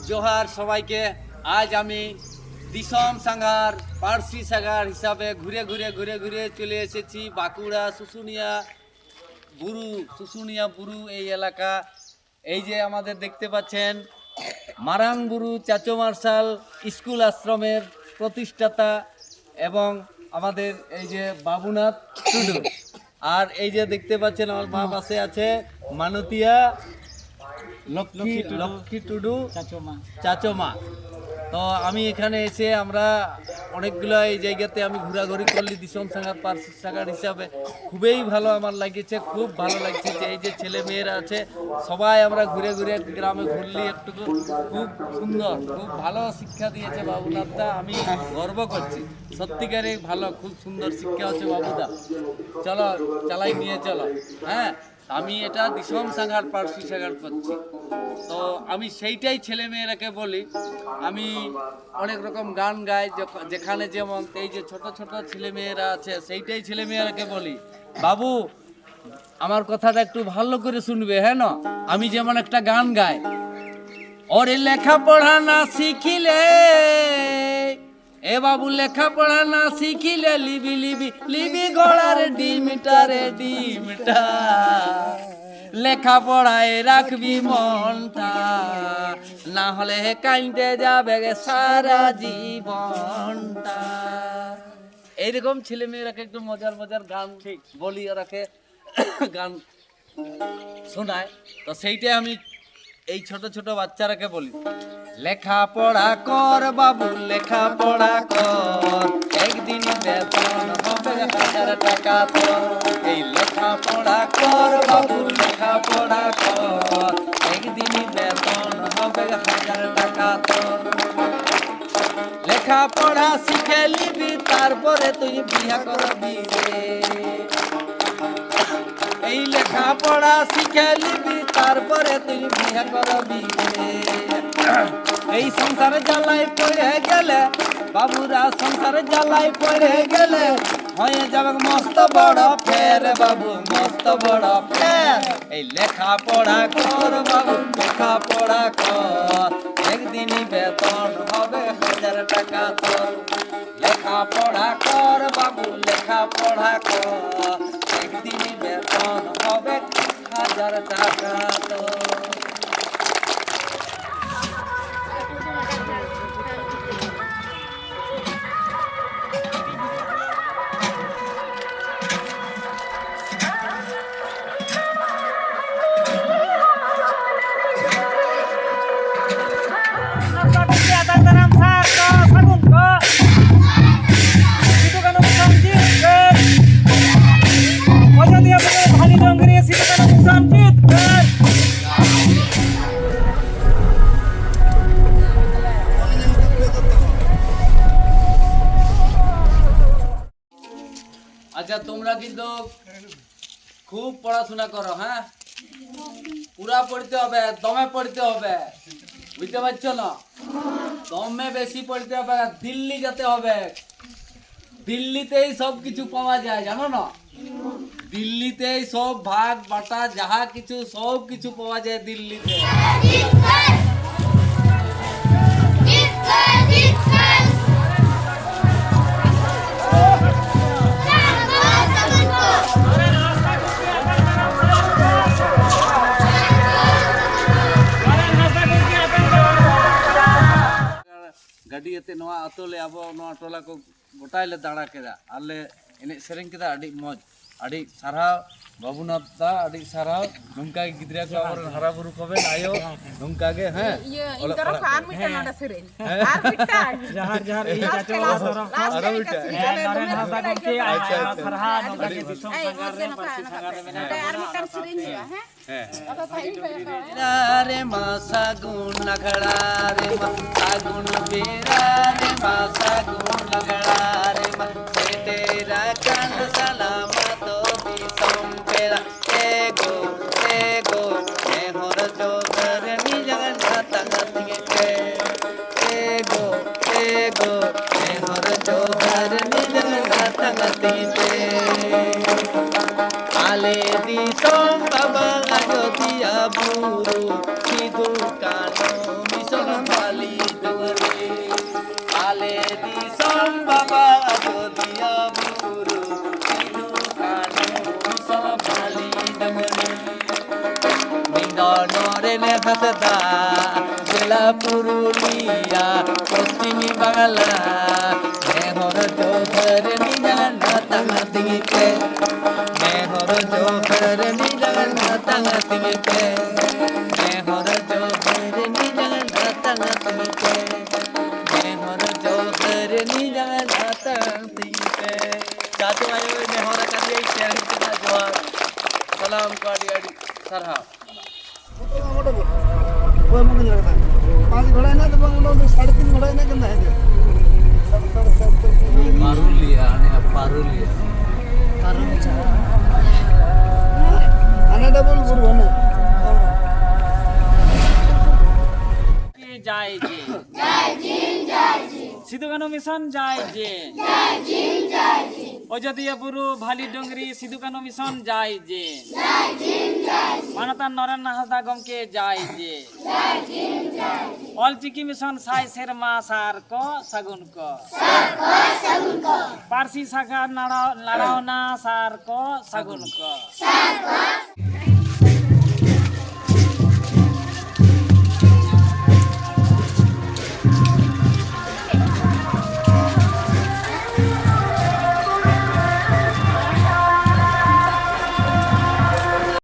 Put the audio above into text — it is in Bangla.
জোহার সবাইকে। আজ আমি দিসম সাঙ্গার পার্সি সাঙ্গার হিসাবে ঘুরে ঘুরে চলে এসেছি বাঁকুড়া শুশুনিয়া বুরু এই এলাকা। এই যে আমাদের দেখতে পাচ্ছেন মারাংবুরু চাচো মার্শাল স্কুল আশ্রমের প্রতিষ্ঠাতা এবং আমাদের এই যে বাবুনাথ টুডু। আর এই যে দেখতে পাচ্ছেন আমার মা পাশে আছে মানতিয়া লক্ষ্মী টুডু চাচো মা। তো আমি এখানে এসে আমরা অনেকগুলো এই জায়গাতে আমি ঘোরাঘুরি করলি দিসম সাঙ্গার পার্সি সাঙ্গার হিসাবে। খুবই ভালো আমার লাগছে, খুব ভালো লাগছে যে এই যে ছেলে মেয়েরা আছে সবাই আমরা ঘুরে গ্রামে ঘুরলি একটু। খুব সুন্দর, খুব ভালো শিক্ষা দিয়েছে বাবুনাথদা, আমি গর্ব করছি। সত্যিকারে ভালো, খুব সুন্দর শিক্ষা হচ্ছে বাবুদা। চলো চালাই নিয়ে চলো। হ্যাঁ, আমি এটা দিসম সাঙ্গার পার্সি সাঙ্গার করছি। তো আমি সেইটাই ছেলে মেয়েরাকে বলি। আমি অনেক রকম গান গাই, যেখানে যেমন এই যে ছোট ছেলে মেয়েরা আছে সেইটাই ছেলে মেয়েরাকে বলি, বাবু আমার কথাটা একটু ভালো করে শুনবে। হ্যাঁ না, আমি যেমন একটা গান গাই, ওরে লেখাপড়া না শিখিলে এ বাবু লেখাপড়া না শিখিলে লিবি ঘোড়ার ডিমটা রে ডিমটা, লেখাপড়ায় রাখবি মনটা, না হলে কাইন্দে যাবে সারা জীবনটা। এইরকম ছেলে মেয়েরাকে একটু মজার গান বলি, ওরাকে গান শোনায়। তো সেইটাই আমি এই ছোট বাচ্চারাকে বলি, লেখাপড়া কর বাবু লেখাপড়া কর, একদিন বেতন হবে 1000 টাকা তোর। এই লেখাপড়া কর বাবু লেখাপড়া কর, একদিন বেতন হবে 1000 টাকা তোর। লেখাপড়া শিখে নিবি তারপরে তুই বিয়া করবি রে, এই লেখাপড়া শিখে নিবি তারপরে তুই বিয়া করবি রে। এই সংসারে জ্বালায় পড়ে গেলে বাবুরা, সংসারে জ্বালায় পড়ে গেলে হয়ে যাবে মস্ত বড় ফের বাবু, মস্ত বড় ফের। এই লেখাপড়া কর বাবু লেখাপড়া কর, একদিনই বেতন হবে 1000 টাকা তোর। লেখাপড়া কর বাবু লেখাপড়া কর, একদিনই বেতন হবে 1000 টাকা তোর। আচ্ছা, তোমরা কিন্তু খুব পড়াশোনা করো। হ্যাঁ, পুরা পড়তে হবে, দমে পড়তে হবে, বুঝতে পারছো না? দমে বেশি পড়তে হবে, দিল্লি যেতে হবে। দিল্লিতেই সব কিছু পাওয়া যায়, জানো না? দিল্লিতেই সব ভাগ বাটা যাহা কিছু সব কিছু পাওয়া যায় দিল্লিতে। गाड़ी एते नवा अतोले अब नवा टोला को गोटाइले दाड़ा केदा आले एने सेरेंग केदा अडी मौज अडी साराव बाबूनाथ दा अडी साराव नंका गिदरा को और हरा बुरु कबे आयो नंका गे। हैं ये इंदरो खान मिटा नडा सेरेंग आर मिटा जहार ए चाचो आरो मिटा नारायण हासा के आया सरहा नंका के दिसम संगार रे पासी संगार रे मेना आर मिटा सेरेंग है रे मासा गुण लगड़ा रे मासा गुण बेरा रे मासा गुण लगड़ा रे मा तेरा कंद सलामत बिसम पेरा एगो ए होर जो घर नि जगन्नाथ नथिंगे के एगो ए होर जो घर नि जगन्नाथ नथिंगे आले दिसम बाबा Buru, Kidu Kano, Misong জেলা পুরুলিয়া পশ্চিমী বাংলা মেহর জোহর নিজান তাঙ্গা তিঙিতে মেহর জোহর নিজান তাঙ্গা তিঙিতে মেহর জোহর নিজান তাঙ্গা তিঙিতে মেহর জোহর নিজাन तांगा तिङिते चाचो आयो मेहर करियै शेयर किना जोहार सलाम काडी आडी सरहा वो मुझे लगता है 5 घोड़ा है ना तो बंगलो में 3.5 घोड़ा है ना कितना है पारुलिया आणि पारुलिया आना डबल गुरु है ना জয় জি সিধু কানু মিশন জয় জি অযোধ্যা পুরু ভালি ডুঙ্গরি সিধু কানু মিশন জয় জি মানতা নরেন হাসদা গমকে জয় জি অলচিকি মিশন সাই শেরমা সার ক সাগুন ক পার্সি শাখা নাড়াও না সার ক সাগুন ক